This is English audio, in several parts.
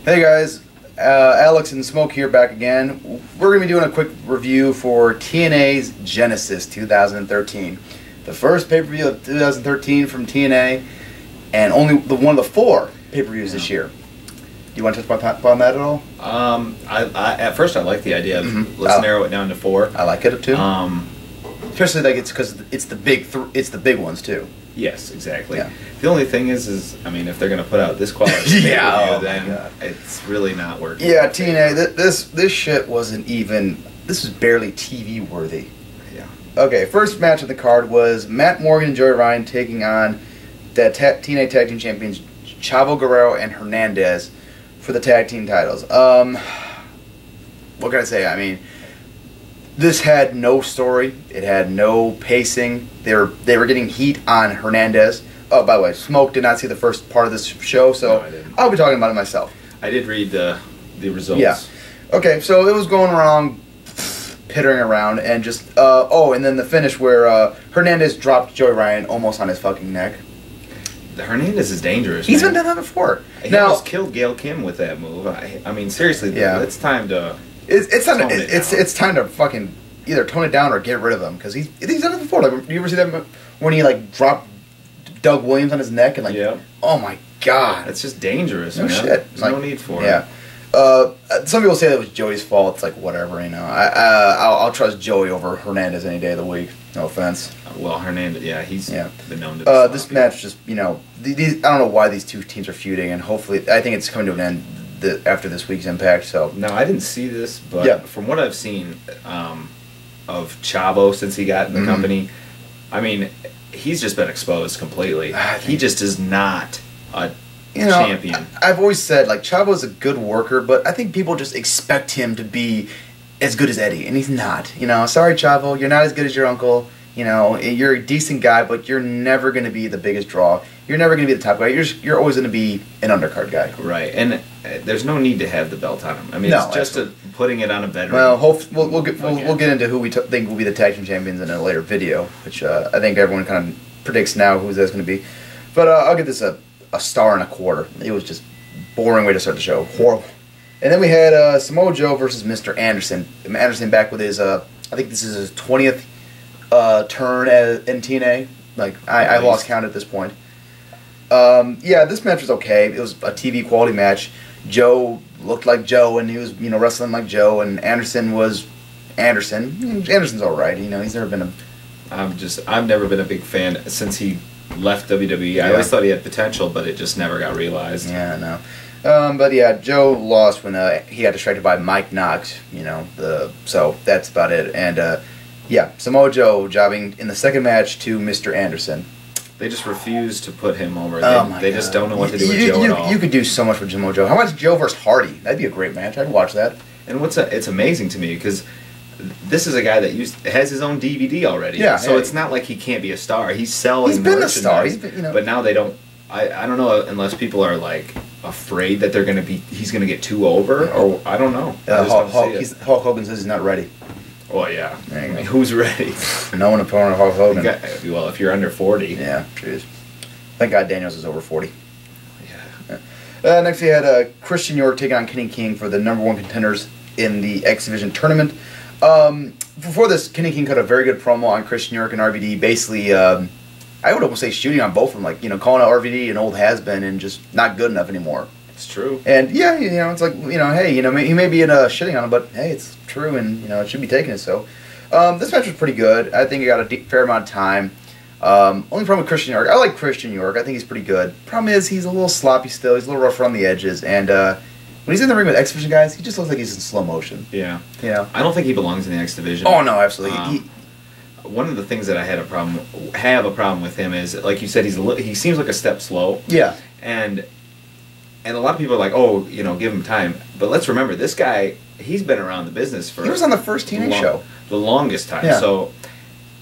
Hey guys, Alex and Smoke here back again. We're going to be doing a quick review for TNA's Genesis 2013. The first pay-per-view of 2013 from TNA, and only one of the 4 pay-per-views this year. Do you want to touch upon that at all? At first I like the idea of let's narrow it down to 4. I like it too. Especially like it's because it's the big ones too. Yes, exactly. Yeah. The only thing is I mean, if they're going to put out this quality then it's really not working. Yeah, TNA. This shit wasn't even. This was barely TV worthy. Yeah. Okay, first match of the card was Matt Morgan and Joey Ryan taking on the TNA Tag Team Champions Chavo, Guerrero, and Hernandez for the tag team titles. What can I say? I mean, this had no story. It had no pacing. They were getting heat on Hernandez. Oh, by the way, Smoke did not see the first part of this show, so no, I didn't. I'll be talking about it myself. I did read the results. Yeah. Okay, so it was going around, pittering around, and just and then the finish where Hernandez dropped Joey Ryan almost on his fucking neck. The Hernandez is dangerous. He's been done that before. He almost killed Gail Kim with that move. I mean, seriously, it's time to. It's time to fucking either tone it down or get rid of him because he's done it before. Like, you ever see that when he like dropped Doug Williams on his neck and like, oh my god, it's just dangerous. No man. shit. There's like, no need for it. Yeah. Some people say that was Joey's fault. It's like whatever, you know. I'll trust Joey over Hernandez any day of the week. No offense. Well, Hernandez, he's been known to. Be this match just, you know, I don't know why these two teams are feuding, and hopefully, I think it's coming to an end after this week's Impact. So no, I didn't see this, but from what I've seen of Chavo since he got in the company, I mean, he's just been exposed completely. He just is not a champion. I've always said, like, Chavo's a good worker, but I think people just expect him to be as good as Eddie, and he's not. You know, sorry, Chavo, you're not as good as your uncle. You know, you're a decent guy, but you're never going to be the biggest draw. You're never going to be the top guy. You're always going to be an undercard guy. Right, and there's no need to have the belt on him. I mean, it's just putting it on a veteran. Well, we'll get into who we think will be the tag team champions in a later video, which I think everyone kind of predicts now who that's going to be. But I'll give this a 1.25 stars. It was just boring way to start the show. Horrible. And then we had Samoa Joe versus Mr. Anderson. Anderson back with his, I think this is his 20th turn in TNA. Like, I lost count at this point. This match was okay. It was a TV quality match. Joe looked like Joe, and he was, you know, wrestling like Joe, and Anderson was Anderson. Anderson's all right. You know, he's never been a... I've never been a big fan since he left WWE. I always thought he had potential, but it just never got realized. Yeah, no. But yeah, Joe lost when he got distracted by Mike Knox, you know, so that's about it. And Samoa Joe jobbing in the second match to Mr. Anderson. They just refuse to put him over. They just don't know what to do with Joe at all. You could do so much with Samoa Joe. How about Joe versus Hardy? That'd be a great match. I'd watch that. And it's amazing to me because this is a guy that has his own DVD already. Yeah. So it's not like he can't be a star. He's selling. He's been a star. You know. But now they don't. I don't know unless people are like afraid that he's gonna get too over, or I don't know. Hulk Hogan says he's not ready. Oh yeah. I mean, who's ready? No one opponent of Hulk Hogan. Well, if you're under 40. Yeah, jeez. Thank God Daniels is over 40. Yeah. Next we had Christian York taking on Kenny King for the #1 contenders in the X Division tournament. Before this, Kenny King cut a very good promo on Christian York and RVD, basically. I would almost say shooting on both of them, like, you know, calling out RVD an old has-been and just not good enough anymore. It's true. And yeah, you know, it's like, you know, hey, you know, he may be shitting on him, but hey, it's true, and you know, it should be taken as so. This match was pretty good. I think it got a fair amount of time. Only problem with Christian York, I like Christian York. I think he's pretty good. Problem is, he's a little sloppy still. He's a little rough around the edges, and when he's in the ring with X Division guys, he just looks like he's in slow motion. Yeah. You know? I don't think he belongs in the X Division. Oh no, absolutely. One of the things that I have a problem with him is, like you said, he seems like a step slow. Yeah. And a lot of people are like, oh, you know, give him time. But let's remember, this guy, he's been around the business for... He was on the first TNA show. The longest time. Yeah. So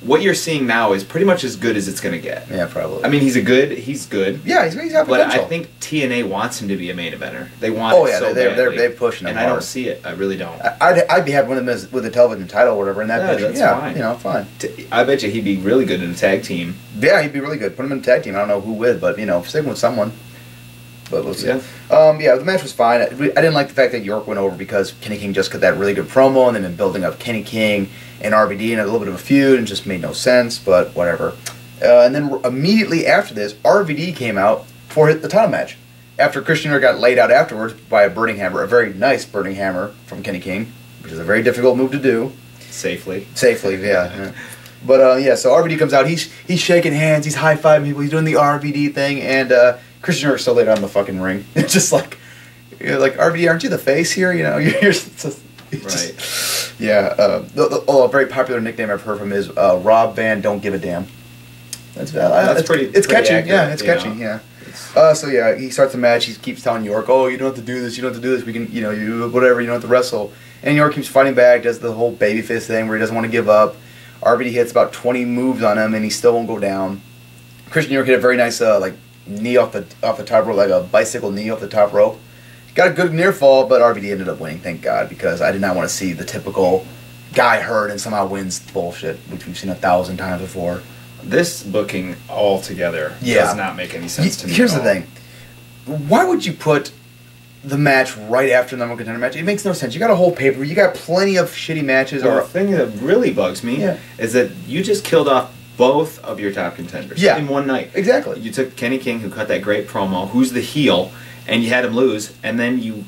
what you're seeing now is pretty much as good as it's going to get. Yeah, probably. I mean, he's good. Yeah, he's got potential. But I think TNA wants him to be a main eventer. They want they're pushing him and hard. I don't see it. I really don't. I'd be happy with him with the television title or whatever in that picture. That's fine. You know, fine. I bet you he'd be really good in a tag team. Yeah, he'd be really good. Put him in a tag team. I don't know who with, but, you know, stick with someone. but we'll see. Yeah. The match was fine. I didn't like the fact that York went over because Kenny King just got that really good promo, and they've been building up Kenny King and RVD in a little bit of a feud, and just made no sense, but whatever. And then immediately after this, RVD came out for the title match. After Christian York got laid out afterwards by a burning hammer, a very nice burning hammer from Kenny King, which is a very difficult move to do. Safely, yeah. But so RVD comes out. He's shaking hands. He's high fiving people. He's doing the RVD thing, and Christian York still laid out in the fucking ring. It's just like, RVD, aren't you the face here? You know, you're just, right. Yeah. A very popular nickname I've heard from is Rob Van Don't Give a Damn. That's pretty. It's catchy. Accurate, yeah, it's catchy. Yeah. He starts the match. He keeps telling York, "Oh, you don't have to do this. You don't have to do this. We can, you whatever. You don't have to wrestle." And York keeps fighting back. Does the whole babyface thing where he doesn't want to give up. RVD hits about 20 moves on him, and he still won't go down. Christian York hit a very nice knee off the top rope, like a bicycle knee off the top rope. Got a good near fall, but RVD ended up winning, thank God, because I did not want to see the typical guy hurt and somehow wins bullshit, which we've seen 1,000 times before. This booking altogether does not make any sense to me. Here's the thing. Why would you put the match right after the number one contender match? It makes no sense. You got a whole pay-per-view. You got plenty of shitty matches. The thing that really bugs me is that you just killed off both of your top contenders in one night. Exactly. You took Kenny King, who cut that great promo, who's the heel, and you had him lose, and then you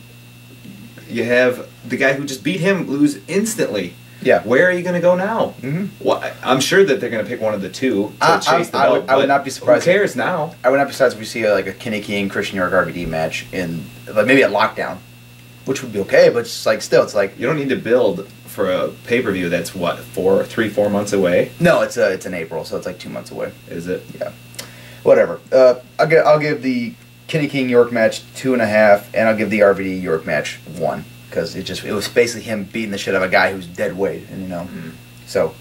have the guy who just beat him lose instantly. Yeah. Where are you going to go now? Mm-hmm. Well, I'm sure that they're going to pick one of the two to chase the belt. I would not be surprised. Who cares now? I would not be surprised if we see a Kenny King, Christian York, RVD match in maybe a Lockdown, which would be okay. But it's like you don't need to build for a pay-per-view that's what 4 months away. No, it's in April, so it's like 2 months away. Is it? Yeah. Whatever. I'll give the Kenny King York match 2.5, and I'll give the RVD York match 1. Because it was basically him beating the shit out of a guy who's dead weight, and So,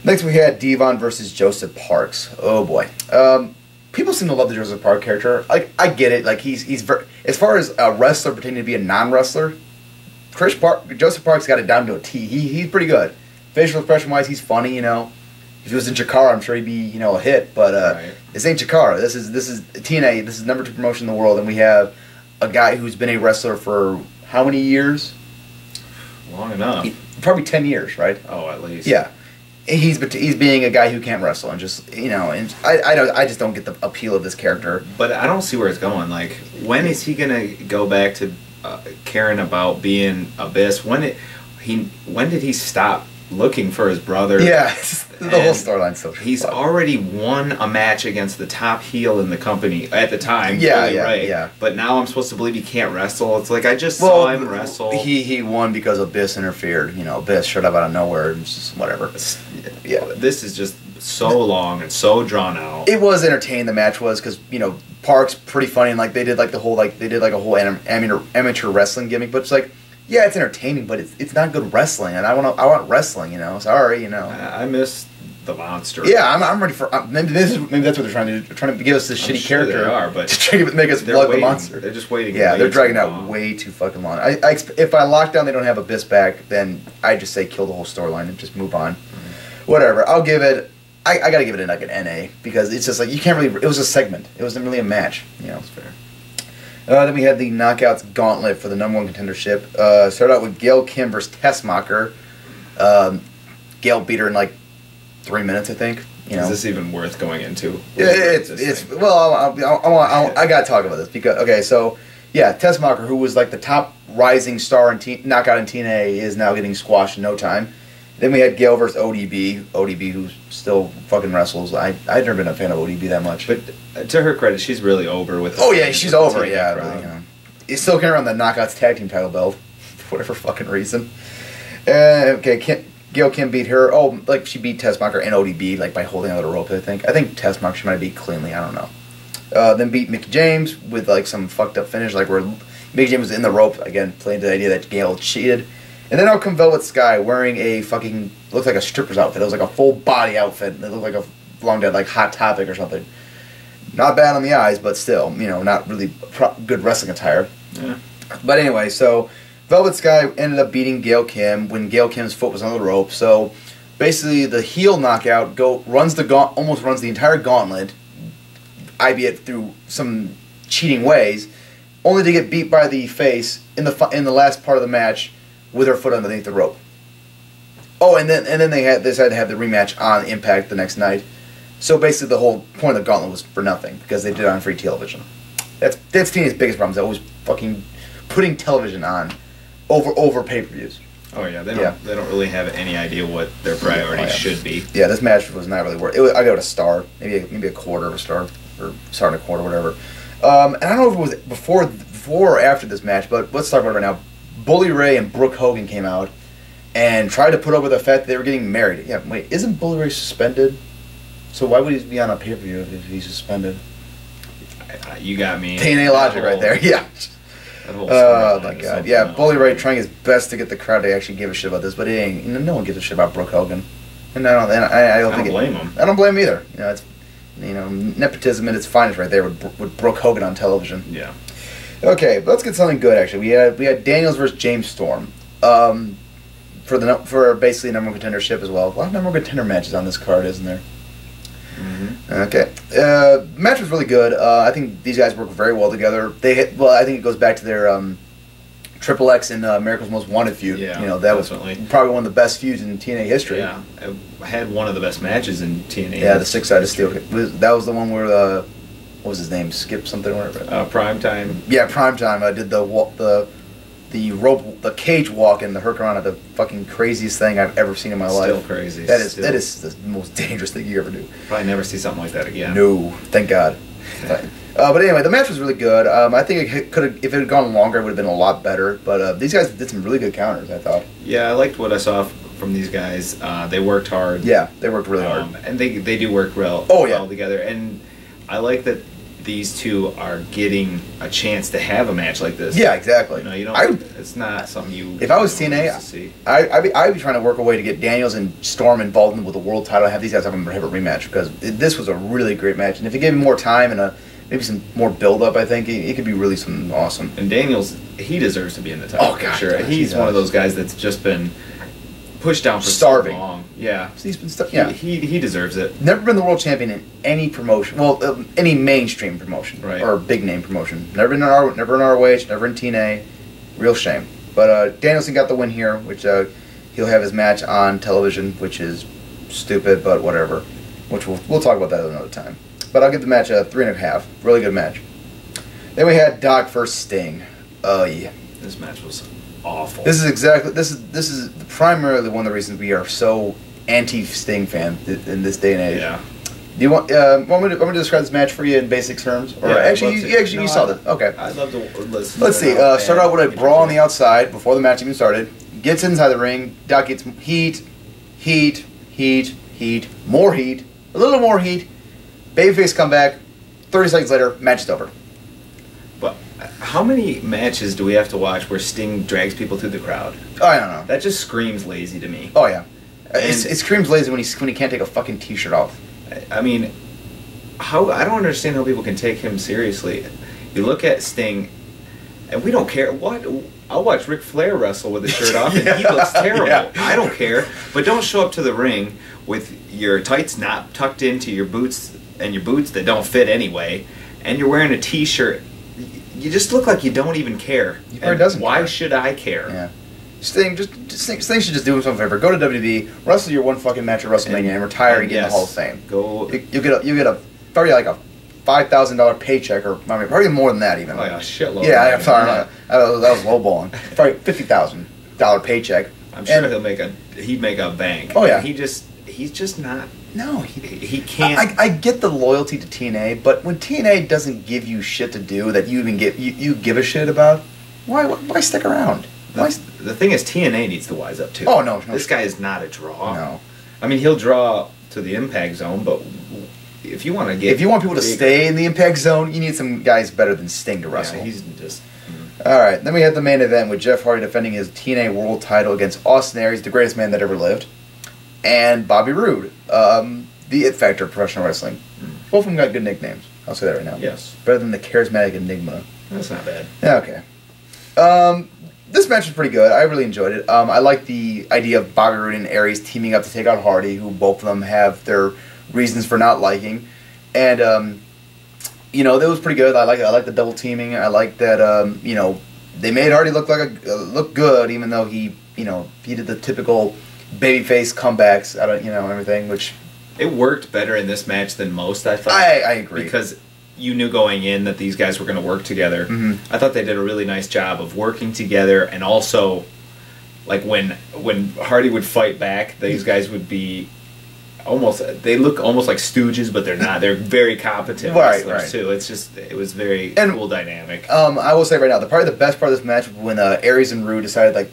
next we had Devon versus Joseph Parks. Oh boy, people seem to love the Joseph Parks character. Like I get it. Like he's very, as far as a wrestler pretending to be a non-wrestler, Joseph Parks got it down to a T. He's pretty good. Facial expression wise, he's funny. If he was in Chikara, I'm sure he'd be a hit. But this ain't Chikara. This is TNA. This is number 2 promotion in the world, and we have a guy who's been a wrestler for how many years? Long enough. Probably 10 years, right? Oh, at least. Yeah. He's being a guy who can't wrestle, and just and I just don't get the appeal of this character. But I don't see where it's going. Like, when is he gonna go back to caring about being Abyss? When did he stop looking for his brother? Yeah, the whole storyline's so. He's already won a match against the top heel in the company at the time. Yeah. But now I'm supposed to believe he can't wrestle. It's like I just saw him wrestle. He won because Abyss interfered. Abyss showed up out of nowhere and just whatever. Yeah, this is just so long and so drawn out. It was entertaining. The match was because Parks pretty funny, and they did a whole amateur wrestling gimmick, but it's like. Yeah, it's entertaining, but it's not good wrestling, and I want wrestling. Sorry, I miss the monster. Yeah, I'm ready for maybe that's what they're trying to do. They're trying to give us this shitty character. They are, but to try to make us love the monster. They're just waiting. Yeah, they're dragging out way too fucking long. If I lock down, they don't have Abyss back, then I just say kill the whole storyline and just move on. Mm-hmm. Whatever. I'll give it. I gotta give it an NA because it's just like you can't really. It was a segment. It wasn't really a match. It's fair. Then we had the Knockouts Gauntlet for the number 1 contendership. Started out with Gail Kim versus Tessmacher. Gail beat her in 3 minutes, I think. Is this even worth going into? I gotta talk about this because Tessmacher, who was the top rising star in Knockout in TNA, is now getting squashed in no time. Then we had Gail versus ODB. ODB, who still fucking wrestles. I've never been a fan of ODB that much. But to her credit, she's really over with. Oh yeah, she's over. Yeah, he's still carrying around the Knockouts tag team title belt for whatever fucking reason. Gail Kim beat her. Oh, she beat Tessmacher and ODB by holding out a rope. I think Tessmacher she might have beat cleanly. I don't know. Then beat Mickie James with some fucked up finish, where Mickie James was in the rope again, playing the idea that Gail cheated. And then out come Velvet Sky wearing a fucking, looked like a stripper's outfit. It was like a full body outfit. It looked like a belonged to Hot Topic or something. Not bad on the eyes, but still, not really good wrestling attire. Yeah. But anyway, so Velvet Sky ended up beating Gail Kim when Gail Kim's foot was on the rope. So basically, the heel knockout almost runs the entire gauntlet, albeit through some cheating ways. only to get beat by the face in the last part of the match with her foot underneath the rope. Oh, and then they decided to have the rematch on Impact the next night. So basically, the whole point of the Gauntlet was for nothing because they did it on free television. That's TNA's biggest problem. Is always fucking putting television on over pay-per-views. Oh yeah, they don't really have any idea what their priorities should be. Yeah, this match was not really worth it. I gave it a star, maybe a quarter of a star, or star and a quarter, whatever. And I don't know if it was before or after this match, but let's talk about it right now. Bully Ray and Brooke Hogan came out and tried to put up with the fact that they were getting married. Yeah, wait, isn't Bully Ray suspended? So why would he be on a pay-per-view if he's suspended? You got me. TNA logic right there, yeah. Oh my god, yeah. Bully Ray trying his best to get the crowd to actually give a shit about this, but it ain't. No one gives a shit about Brooke Hogan, and I don't blame him. I don't blame him either. It's nepotism at its finest right there with Brooke Hogan on television. Yeah. Okay, but let's get something good. Actually, we had Daniels versus James Storm, for basically number one contendership as well. A lot of number one contender matches on this card, isn't there? Mm-hmm. Okay, match was really good. I think these guys work very well together. I think it goes back to their Triple X and America's Most Wanted feud. Yeah, that definitely was probably one of the best feuds in TNA history. Yeah, I had one of the best matches in TNA. Yeah, the 6-sided steel. That was the one where what was his name? Skip something or whatever. Primetime. Yeah, Primetime. I did the cage walk and the Hurricanrana, the fucking craziest thing I've ever seen in my life. Still crazy. That is the most dangerous thing you ever do. Probably never see something like that again. No, thank God. But anyway, the match was really good. I think if it had gone longer, it would have been a lot better. But these guys did some really good counters, I thought. Yeah, I liked what I saw from these guys. They worked hard. Yeah, they worked really hard. And they do work well together. And I like that these two are getting a chance to have a match like this. Yeah, exactly. You don't. It's not something you. If I was TNA, I'd be trying to work a way to get Daniels and Storm involved with the world title and have these guys have a rematch because this was a really great match. And if you gave him more time and maybe some more build up, I think it could be really something awesome. And Daniels, he deserves to be in the title. Oh God, sure. He's one of those guys that's just been pushed down for starving. So long. Yeah, he's been yeah. He deserves it. Never been the world champion in any promotion. Well, any mainstream promotion or big name promotion. Never in ROH, never in TNA. Real shame. But Danielson got the win here, which he'll have his match on television, which is stupid, but whatever. Which we'll talk about that another time. But I'll give the match a 3.5. Really good match. Then we had Doc versus Sting. Yeah. This match was awful. This is primarily one of the reasons we are so anti-Sting fan in this day and age. Yeah. Do you want me to describe this match for you in basic terms? Or you saw this. Okay. I'd love to listen. Let's see. Start out with a brawl on the outside before the match even started. Gets inside the ring. Doc gets heat, more heat, a little more heat. Babyface comeback. 30 seconds later, match is over. But how many matches do we have to watch where Sting drags people through the crowd? Oh, I don't know. That just screams lazy to me. Oh yeah, it screams lazy when he can't take a fucking t-shirt off. I mean, I don't understand how people can take him seriously. You look at Sting, and we don't care. What? I'll watch Ric Flair wrestle with his shirt off, and he looks terrible. Yeah. I don't care. But don't show up to the ring with your tights not tucked into your boots and your boots that don't fit anyway, and you're wearing a t-shirt. You just look like you don't even care. He probably doesn't. Why should I care? Yeah. Sting should just do himself a favor. Go to WWE, wrestle your one fucking match at WrestleMania, and retire and get in the Hall of Fame. You get a probably like a $5,000 paycheck, or I mean, probably more than that even. Oh yeah, shitload. Yeah, I'm sorry, that was lowballing. Probably $50,000 paycheck. I'm sure he'd make a bank. Oh yeah. He's just not. No, he can't. I get the loyalty to TNA, but when TNA doesn't give you shit to do that you even you give a shit about, why stick around? The thing is, TNA needs to wise up too. Oh no, this guy is not a draw. No, I mean he'll draw to the Impact Zone, but if you want people to stay in the Impact Zone, you need some guys better than Sting to wrestle. Yeah, he's just. All right, then we had the main event with Jeff Hardy defending his TNA World Title against Austin Aries, the greatest man that ever lived, and Bobby Roode, the It Factor of professional wrestling. Both of them got good nicknames. I'll say that right now. Yes. Better than the charismatic Enigma. That's not bad. Yeah, okay. This match was pretty good. I really enjoyed it. I like the idea of Bobby Roode and Aries teaming up to take out Hardy, who both of them have their reasons for not liking. And you know, that was pretty good. I like the double teaming. I like that, you know, they made Hardy look look good, even though he, you know, he did the typical babyface comebacks out of, you know, everything, which... It worked better in this match than most, I thought. I agree. Because you knew going in that these guys were going to work together. I thought they did a really nice job of working together, and also, like, when Hardy would fight back, these guys would be they look almost like stooges, but they're not. They're very competent wrestlers, too. It's just, it was very cool dynamic. I will say right now, probably the best part of this match was when Aries and Roode decided, like,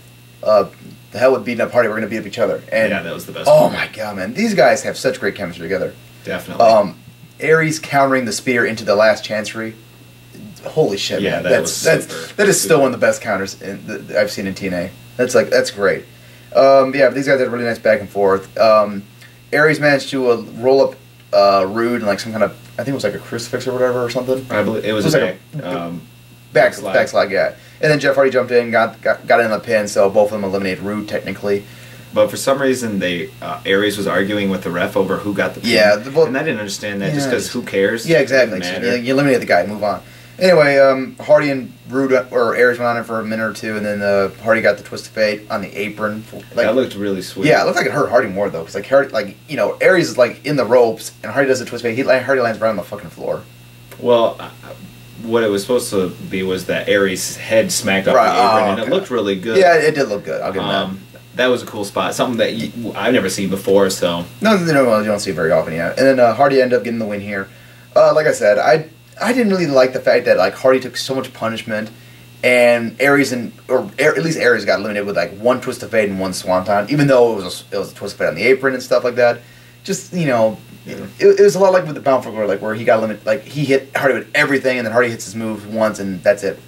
the hell with beating up Hardy, we're going to beat up each other. And, yeah, that was the best part. My God, man. These guys have such great chemistry together. Definitely. Aries countering the spear into the last chancery. Holy shit, yeah, man. That is still one of the best counters I've seen in TNA. That's great. Yeah, but these guys had a really nice back and forth. Aries managed to roll up Roode in like some kind of, I think it was like a crucifix or whatever or something. I believe it was like a backslide, yeah. And then Jeff Hardy jumped in, got in the pin, so both of them eliminated Roode technically. But for some reason, Aries was arguing with the ref over who got the pin. Yeah, and I didn't understand that, just because who cares? Yeah, exactly. You eliminate the guy, move on. Anyway, Hardy and Roode, or Aries went on it for a minute or two, and then Hardy got the twist of fate on the apron. Like, that looked really sweet. Yeah, it looked like it hurt Hardy more though, because like Hardy, like, you know, Aries is like in the ropes, and Hardy does the twist of fate. Hardy lands right on the fucking floor. Well, what it was supposed to be was that Aries' head smacked off the apron, and it looked really good. Yeah, it did look good. I'll give him that. That was a cool spot, something that I've never seen before. So no, you don't see it very often yet. And then Hardy ended up getting the win here. Like I said, I didn't really like the fact that like Hardy took so much punishment, and Aries at least Aries got eliminated with like one twist of fate and one swanton, even though it was a twist of fate on the apron and stuff like that. Just, you know, it was a lot like with the Bound for Glory, like where he got eliminated, like he hit Hardy with everything, and then Hardy hits his move once, and that's it.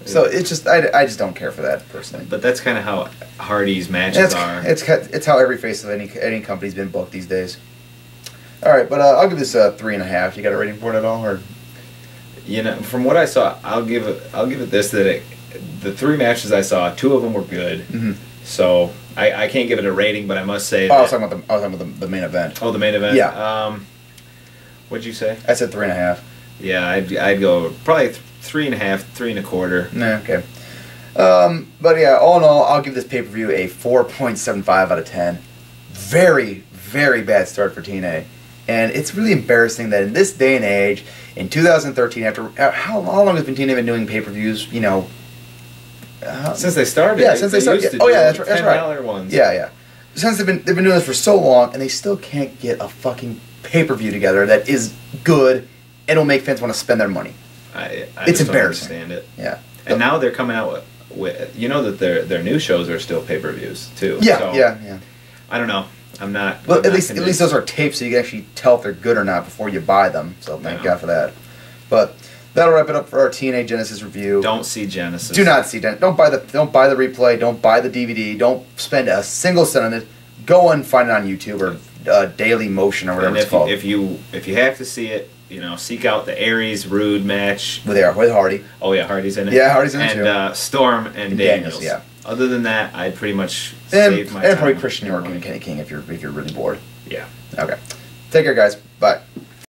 So it's just I just don't care for that personally. But that's kind of how Hardy's matches are. It's how every face of any company's been booked these days. All right, but I'll give this a 3.5. You got a rating for it at all, or? You know, from what I saw, I'll give it this, that the 3 matches I saw, 2 of them were good. So I can't give it a rating, but I must say. I was talking about the main event. Oh, the main event. Yeah. What'd you say? I said 3.5. Yeah, I'd go probably 3.5, 3.25. Nah, okay. But yeah, all in all, I'll give this pay-per-view a 4.75 out of 10. Very, very bad start for TNA. And it's really embarrassing that in this day and age, in 2013, after how long has TNA been doing pay-per-views? You know, since they started. Yeah, since they started. Oh yeah, that's right. $10 ones. Yeah. Since they've been doing this for so long, and they still can't get a fucking pay-per-view together that is good and will make fans want to spend their money. It's embarrassing. Don't understand it. Yeah. And now they're coming out with you know that their new shows are still pay-per-views too. Yeah, so, yeah. I don't know. I'm not. Well, at least those are tapes, so you can actually tell if they're good or not before you buy them. So thank God for that. But that'll wrap it up for our TNA Genesis review. Don't see Genesis. Do not see Genesis. Don't buy the replay. Don't buy the DVD. Don't spend a single cent on it. Go and find it on YouTube or Daily Motion or whatever it's called. If you have to see it, you know, seek out the Aries Roode match with Hardy. Oh yeah, Hardy's in it. Yeah, Hardy's in it too. And Storm and Daniels. Yeah. Other than that, I'd pretty much save my time. And probably Christian York and Kenny King if you're really bored. Yeah. Okay. Take care, guys.